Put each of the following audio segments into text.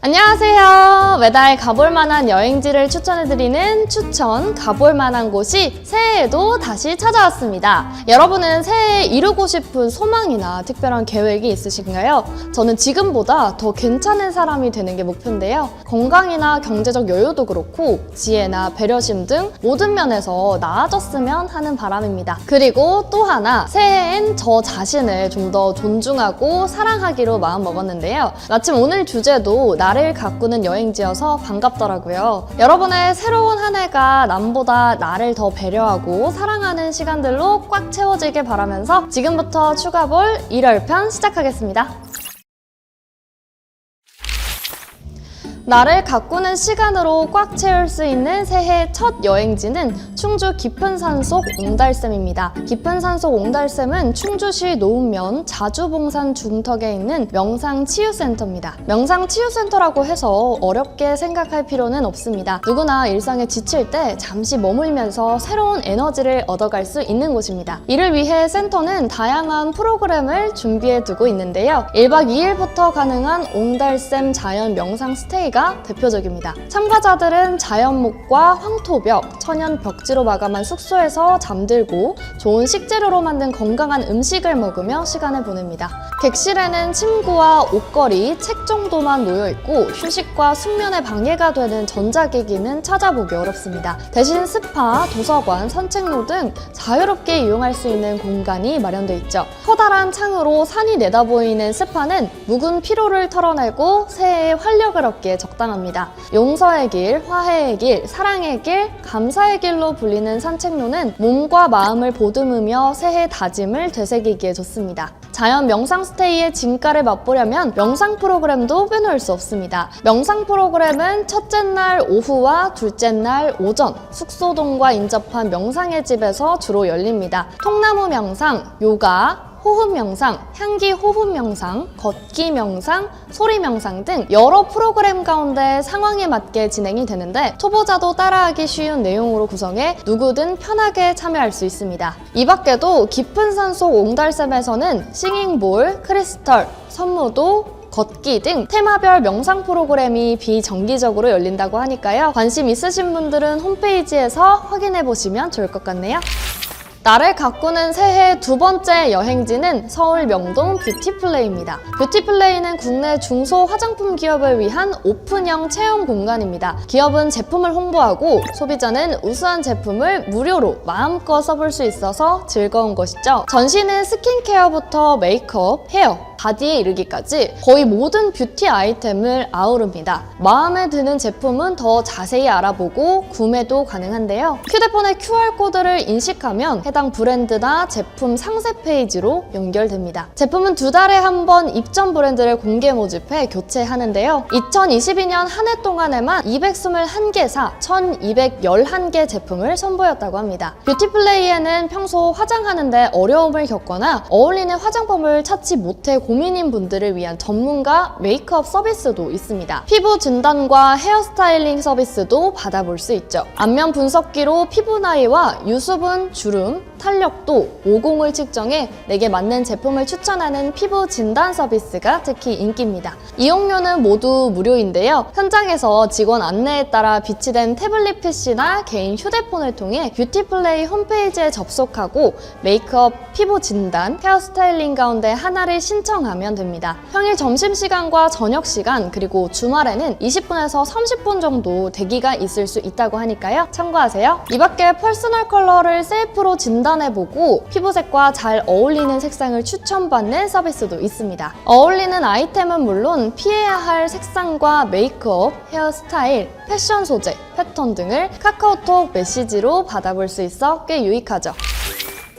안녕하세요. 매달 가볼 만한 여행지를 추천해드리는 추천 가볼 만한 곳이 새해에도 다시 찾아왔습니다. 여러분은 새해에 이루고 싶은 소망이나 특별한 계획이 있으신가요? 저는 지금보다 더 괜찮은 사람이 되는 게 목표인데요. 건강이나 경제적 여유도 그렇고 지혜나 배려심 등 모든 면에서 나아졌으면 하는 바람입니다. 그리고 또 하나, 새해엔 저 자신을 좀 더 존중하고 사랑하기로 마음먹었는데요. 마침 오늘 주제도 나를 가꾸는 여행지여서 반갑더라고요. 여러분의 새로운 한 해가 남보다 나를 더 배려하고 사랑하는 시간들로 꽉 채워지길 바라면서 지금부터 추가볼 1월편 시작하겠습니다. 나를 가꾸는 시간으로 꽉 채울 수 있는 새해 첫 여행지는 충주 깊은 산속 옹달샘입니다. 깊은 산속 옹달샘은 충주시 노은면 자주봉산 중턱에 있는 명상치유센터입니다. 명상치유센터라고 해서 어렵게 생각할 필요는 없습니다. 누구나 일상에 지칠 때 잠시 머물면서 새로운 에너지를 얻어갈 수 있는 곳입니다. 이를 위해 센터는 다양한 프로그램을 준비해 두고 있는데요. 1박 2일부터 가능한 옹달샘 자연 명상 스테이가 대표적입니다. 참가자들은 자연목과 황토벽, 천연 벽지로 마감한 숙소에서 잠들고 좋은 식재료로 만든 건강한 음식을 먹으며 시간을 보냅니다. 객실에는 침구와 옷걸이, 책 정도만 놓여있고 휴식과 숙면에 방해가 되는 전자기기는 찾아보기 어렵습니다. 대신 스파, 도서관, 산책로 등 자유롭게 이용할 수 있는 공간이 마련되어 있죠. 커다란 창으로 산이 내다보이는 스파는 묵은 피로를 털어내고 새해에 활력을 얻기에 적당합니다. 용서의 길, 화해의 길, 사랑의 길, 감사의 길로 불리는 산책로는 몸과 마음을 보듬으며 새해 다짐을 되새기기에 좋습니다. 자연 명상 스테이의 진가를 맛보려면 명상 프로그램도 빼놓을 수 없습니다. 명상 프로그램은 첫째 날 오후와 둘째 날 오전, 숙소동과 인접한 명상의 집에서 주로 열립니다. 통나무 명상, 요가, 호흡 명상, 향기 호흡 명상, 걷기 명상, 소리 명상 등 여러 프로그램 가운데 상황에 맞게 진행이 되는데 초보자도 따라하기 쉬운 내용으로 구성해 누구든 편하게 참여할 수 있습니다. 이 밖에도 깊은 산속 옹달샘에서는 싱잉볼, 크리스털, 선무도, 걷기 등 테마별 명상 프로그램이 비정기적으로 열린다고 하니까요. 관심 있으신 분들은 홈페이지에서 확인해 보시면 좋을 것 같네요. 나를 가꾸는 새해 두 번째 여행지는 서울 명동 뷰티플레이입니다. 뷰티플레이는 국내 중소 화장품 기업을 위한 오픈형 체험 공간입니다. 기업은 제품을 홍보하고 소비자는 우수한 제품을 무료로 마음껏 써볼 수 있어서 즐거운 것이죠. 전시는 스킨케어부터 메이크업, 헤어, 바디에 이르기까지 거의 모든 뷰티 아이템을 아우릅니다. 마음에 드는 제품은 더 자세히 알아보고 구매도 가능한데요. 휴대폰의 QR코드를 인식하면 해당 브랜드나 제품 상세 페이지로 연결됩니다. 제품은 2달에 한 번 입점 브랜드를 공개 모집해 교체하는데요. 2022년 한 해 동안에만 221개사 1211개 제품을 선보였다고 합니다. 뷰티플레이에는 평소 화장하는데 어려움을 겪거나 어울리는 화장법을 찾지 못해 고민인 분들을 위한 전문가 메이크업 서비스도 있습니다. 피부 진단과 헤어스타일링 서비스도 받아볼 수 있죠. 안면 분석기로 피부 나이와 유수분, 주름, 탄력도, 모공을 측정해 내게 맞는 제품을 추천하는 피부 진단 서비스가 특히 인기입니다. 이용료는 모두 무료인데요. 현장에서 직원 안내에 따라 비치된 태블릿 PC나 개인 휴대폰을 통해 뷰티플레이 홈페이지에 접속하고 메이크업, 피부 진단, 헤어스타일링 가운데 하나를 신청하면 됩니다. 평일 점심시간과 저녁시간 그리고 주말에는 20분에서 30분 정도 대기가 있을 수 있다고 하니까요. 참고하세요. 이 밖에 퍼스널 컬러를 셀프로 진단해보고 피부색과 잘 어울리는 색상을 추천받는 서비스도 있습니다. 어울리는 아이템은 물론 피해야 할 색상과 메이크업, 헤어스타일, 패션 소재, 패턴 등을 카카오톡 메시지로 받아볼 수 있어 꽤 유익하죠.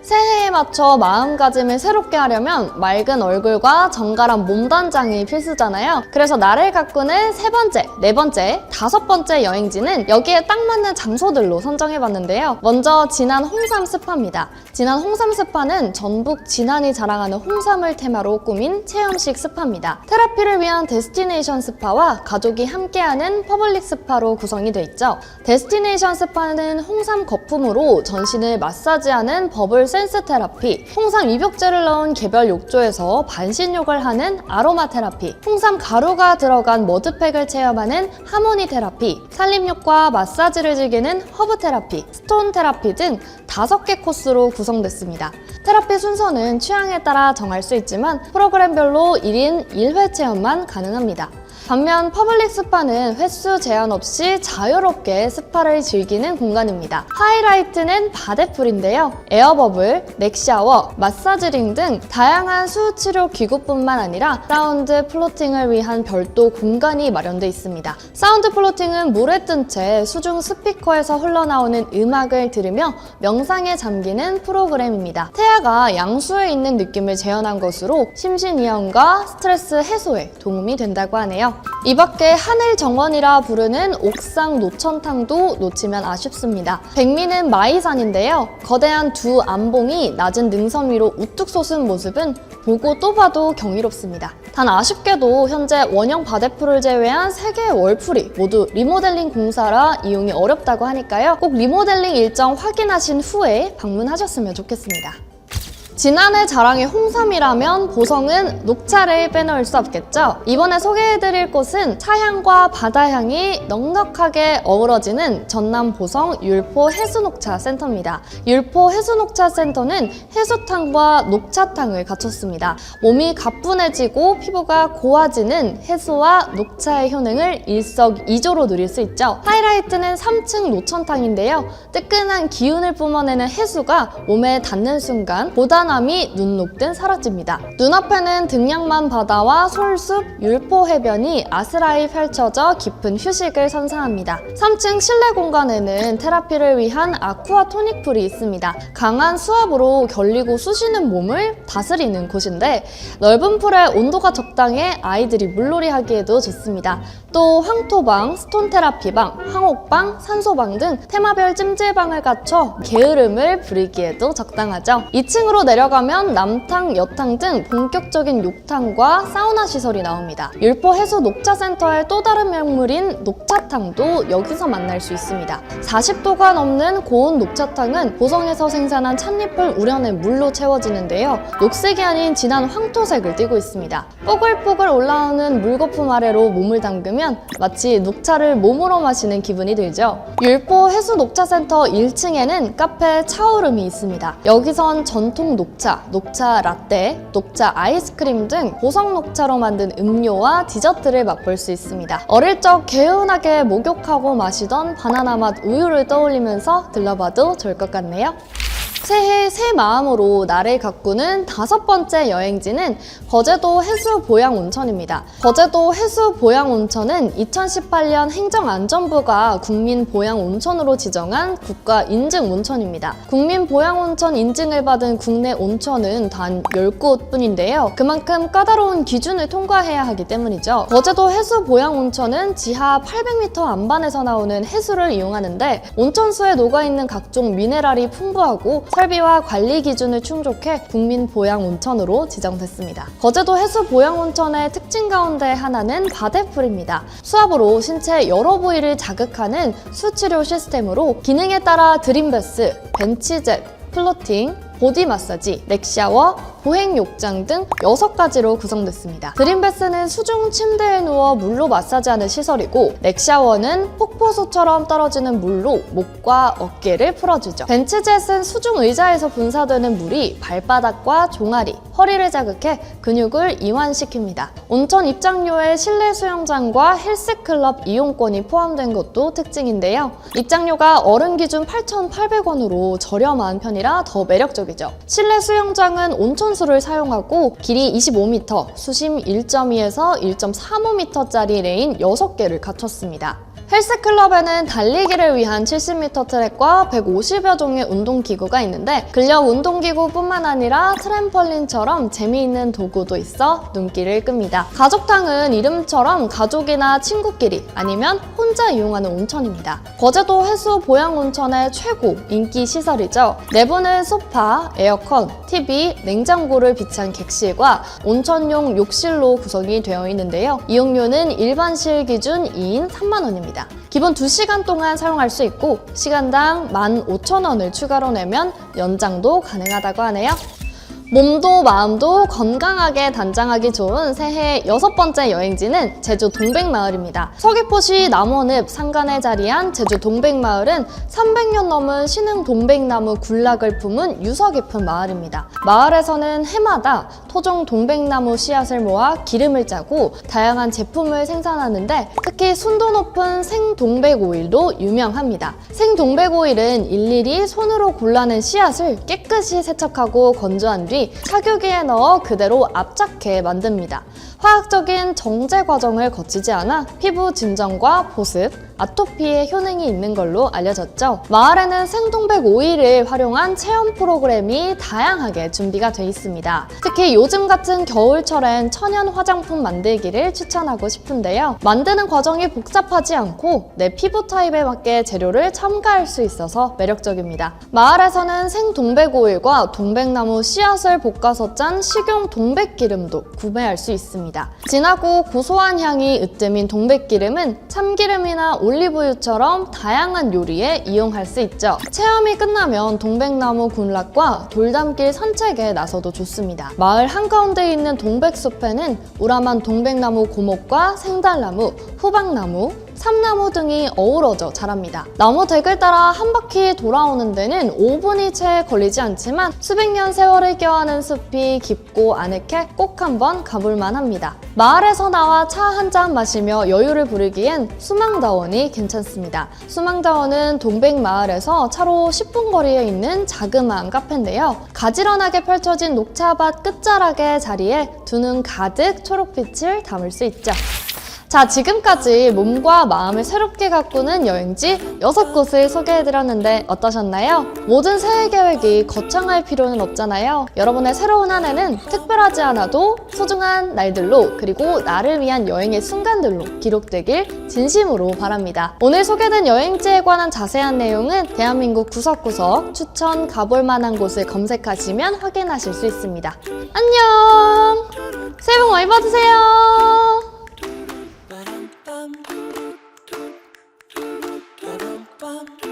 새해에 맞춰 마음가짐을 새롭게 하려면 맑은 얼굴과 정갈한 몸단장이 필수잖아요. 그래서 나를 가꾸는 세 번째, 네 번째, 다섯 번째 여행지는 여기에 딱 맞는 장소들로 선정해봤는데요. 먼저 진안 홍삼 스파입니다. 진안 홍삼 스파는 전북 진안이 자랑하는 홍삼을 테마로 꾸민 체험식 스파입니다. 테라피를 위한 데스티네이션 스파와 가족이 함께하는 퍼블릭 스파로 구성이 되어 있죠. 데스티네이션 스파는 홍삼 거품으로 전신을 마사지하는 버블 센스 테라피, 홍삼 입욕제를 넣은 개별 욕조에서 반신욕을 하는 아로마 테라피, 홍삼 가루가 들어간 머드팩을 체험하는 하모니 테라피, 산림욕과 마사지를 즐기는 허브 테라피, 스톤 테라피 등 5개 코스로 구성됐습니다. 테라피 순서는 취향에 따라 정할 수 있지만 프로그램별로 1인 1회 체험만 가능합니다. 반면 퍼블릭 스파는 횟수 제한 없이 자유롭게 스파를 즐기는 공간입니다. 하이라이트는 바데풀인데요. 에어버블, 넥샤워, 마사지링 등 다양한 수치료 기구뿐만 아니라 사운드 플로팅을 위한 별도 공간이 마련되어 있습니다. 사운드 플로팅은 물에 뜬 채 수중 스피커에서 흘러나오는 음악을 들으며 명상에 잠기는 프로그램입니다. 태아가 양수에 있는 느낌을 재현한 것으로 심신이완과 스트레스 해소에 도움이 된다고 하네요. 이 밖에 하늘 정원이라 부르는 옥상 노천탕도 놓치면 아쉽습니다. 백미는 마이산인데요. 거대한 두 암봉이 낮은 능선 위로 우뚝 솟은 모습은 보고 또 봐도 경이롭습니다. 단 아쉽게도 현재 원형 바데풀을 제외한 3개의 월풀이 모두 리모델링 공사라 이용이 어렵다고 하니까요. 꼭 리모델링 일정 확인하신 후에 방문하셨으면 좋겠습니다. 지난해 자랑의 홍삼이라면 보성은 녹차를 빼놓을 수 없겠죠. 이번에 소개해드릴 곳은 차향과 바다향이 넉넉하게 어우러지는 전남 보성 율포 해수녹차 센터입니다. 율포 해수녹차 센터는 해수탕과 녹차탕을 갖췄습니다. 몸이 가뿐해지고 피부가 고와지는 해수와 녹차의 효능을 일석이조로 누릴 수 있죠. 하이라이트는 3층 노천탕인데요. 뜨끈한 기운을 뿜어내는 해수가 몸에 닿는 순간 보다 남이 눈녹듯 사라집니다. 눈앞에는 등량만 바다와 솔숲, 율포 해변이 아스라이 펼쳐져 깊은 휴식을 선사합니다. 3층 실내 공간에는 테라피를 위한 아쿠아 토닉풀이 있습니다. 강한 수압으로 결리고 쑤시는 몸을 다스리는 곳인데 넓은 풀에 온도가 적당해 아이들이 물놀이 하기에도 좋습니다. 또 황토방, 스톤 테라피방, 황옥방, 산소방 등 테마별 찜질방을 갖춰 게으름을 부리기에도 적당하죠. 2층으로 내려가면 남탕, 여탕 등 본격적인 욕탕과 사우나 시설이 나옵니다. 율포 해수 녹차센터의 또 다른 명물인 녹차탕도 여기서 만날 수 있습니다. 40도가 넘는 고온 녹차탕은 보성에서 생산한 찻잎을 우려낸 물로 채워지는데요. 녹색이 아닌 진한 황토색을 띠고 있습니다. 뽀글뽀글 올라오는 물거품 아래로 몸을 담그면 마치 녹차를 몸으로 마시는 기분이 들죠. 율포 해수 녹차센터 1층에는 카페 차오름이 있습니다. 여기선 전통 녹차, 녹차 라떼, 녹차 아이스크림 등 보성 녹차로 만든 음료와 디저트를 맛볼 수 있습니다. 어릴 적 개운하게 목욕하고 마시던 바나나 맛 우유를 떠올리면서 들러봐도 좋을 것 같네요. 새해 새 마음으로 나를 가꾸는 5번째 여행지는 거제도 해수보양온천입니다. 거제도 해수보양온천은 2018년 행정안전부가 국민보양온천으로 지정한 국가인증온천입니다. 국민보양온천 인증을 받은 국내 온천은 단 10곳뿐인데요. 그만큼 까다로운 기준을 통과해야 하기 때문이죠. 거제도 해수보양온천은 지하 800m 안반에서 나오는 해수를 이용하는데 온천수에 녹아있는 각종 미네랄이 풍부하고 설비와 관리 기준을 충족해 국민보양온천으로 지정됐습니다. 거제도 해수보양온천의 특징 가운데 하나는 바데풀입니다. 수압으로 신체 여러 부위를 자극하는 수치료 시스템으로 기능에 따라 드림베스, 벤치젯, 플로팅, 보디 마사지, 넥샤워, 보행 욕장 등 6가지로 구성됐습니다. 드림베스는 수중 침대에 누워 물로 마사지하는 시설이고 넥샤워는 폭포수처럼 떨어지는 물로 목과 어깨를 풀어주죠. 벤치젯은 수중 의자에서 분사되는 물이 발바닥과 종아리, 허리를 자극해 근육을 이완시킵니다. 온천 입장료에 실내 수영장과 헬스클럽 이용권이 포함된 것도 특징인데요. 입장료가 어른 기준 8,800원으로 저렴한 편이라 더 매력적이죠. 실내 수영장은 온천수를 사용하고 길이 25m, 수심 1.2에서 1.35m짜리 레인 6개를 갖췄습니다. 헬스클럽에는 달리기를 위한 70m 트랙과 150여 종의 운동기구가 있는데 근력 운동기구뿐만 아니라 트램펄린처럼 재미있는 도구도 있어 눈길을 끕니다. 가족탕은 이름처럼 가족이나 친구끼리 아니면 혼자 이용하는 온천입니다. 거제도 해수 보양온천의 최고 인기 시설이죠. 내부는 소파, 에어컨, TV, 냉장고 냉장고를 비치한 객실과 온천용 욕실로 구성이 되어 있는데요. 이용료는 일반실 기준 2인 3만 원입니다. 기본 2시간 동안 사용할 수 있고 시간당 15,000원을 추가로 내면 연장도 가능하다고 하네요. 몸도 마음도 건강하게 단장하기 좋은 새해 6번째 여행지는 제주 동백마을입니다. 서귀포시 남원읍 산간에 자리한 제주 동백마을은 300년 넘은 신흥 동백나무 군락을 품은 유서 깊은 마을입니다. 마을에서는 해마다 토종 동백나무 씨앗을 모아 기름을 짜고 다양한 제품을 생산하는데 특히 순도 높은 생동백오일로 유명합니다. 생동백오일은 일일이 손으로 골라낸 씨앗을 깨끗이 세척하고 건조한 뒤 착유기에 넣어 그대로 압착해 만듭니다. 화학적인 정제 과정을 거치지 않아 피부 진정과 보습, 아토피에 효능이 있는 걸로 알려졌죠. 마을에는 생동백 오일을 활용한 체험 프로그램이 다양하게 준비가 돼 있습니다. 특히 요즘 같은 겨울철엔 천연 화장품 만들기를 추천하고 싶은데요. 만드는 과정이 복잡하지 않고 내 피부 타입에 맞게 재료를 첨가할 수 있어서 매력적입니다. 마을에서는 생동백 오일과 동백나무 씨앗을 볶아서 짠 식용 동백기름도 구매할 수 있습니다. 진하고 고소한 향이 으뜸인 동백기름은 참기름이나 올리브유처럼 다양한 요리에 이용할 수 있죠. 체험이 끝나면 동백나무 군락과 돌담길 산책에 나서도 좋습니다. 마을 한가운데 있는 동백숲에는 우람한 동백나무 고목과 생달나무, 후박나무, 삼나무 등이 어우러져 자랍니다. 나무 댁을 따라 한 바퀴 돌아오는 데는 5분이 채 걸리지 않지만 수백 년 세월을 껴안은 숲이 깊고 아늑해 꼭 한번 가볼만 합니다. 마을에서 나와 차 한 잔 마시며 여유를 부리기엔 수망다원이 괜찮습니다. 수망다원은 동백마을에서 차로 10분 거리에 있는 자그마한 카페인데요. 가지런하게 펼쳐진 녹차밭 끝자락의 자리에 두 눈 가득 초록빛을 담을 수 있죠. 자, 지금까지 몸과 마음을 새롭게 가꾸는 여행지 6곳을 소개해드렸는데 어떠셨나요? 모든 새해 계획이 거창할 필요는 없잖아요. 여러분의 새로운 한 해는 특별하지 않아도 소중한 날들로 그리고 나를 위한 여행의 순간들로 기록되길 진심으로 바랍니다. 오늘 소개된 여행지에 관한 자세한 내용은 대한민국 구석구석 추천 가볼 만한 곳을 검색하시면 확인하실 수 있습니다. 안녕! 새해 복 많이 받으세요! Bum.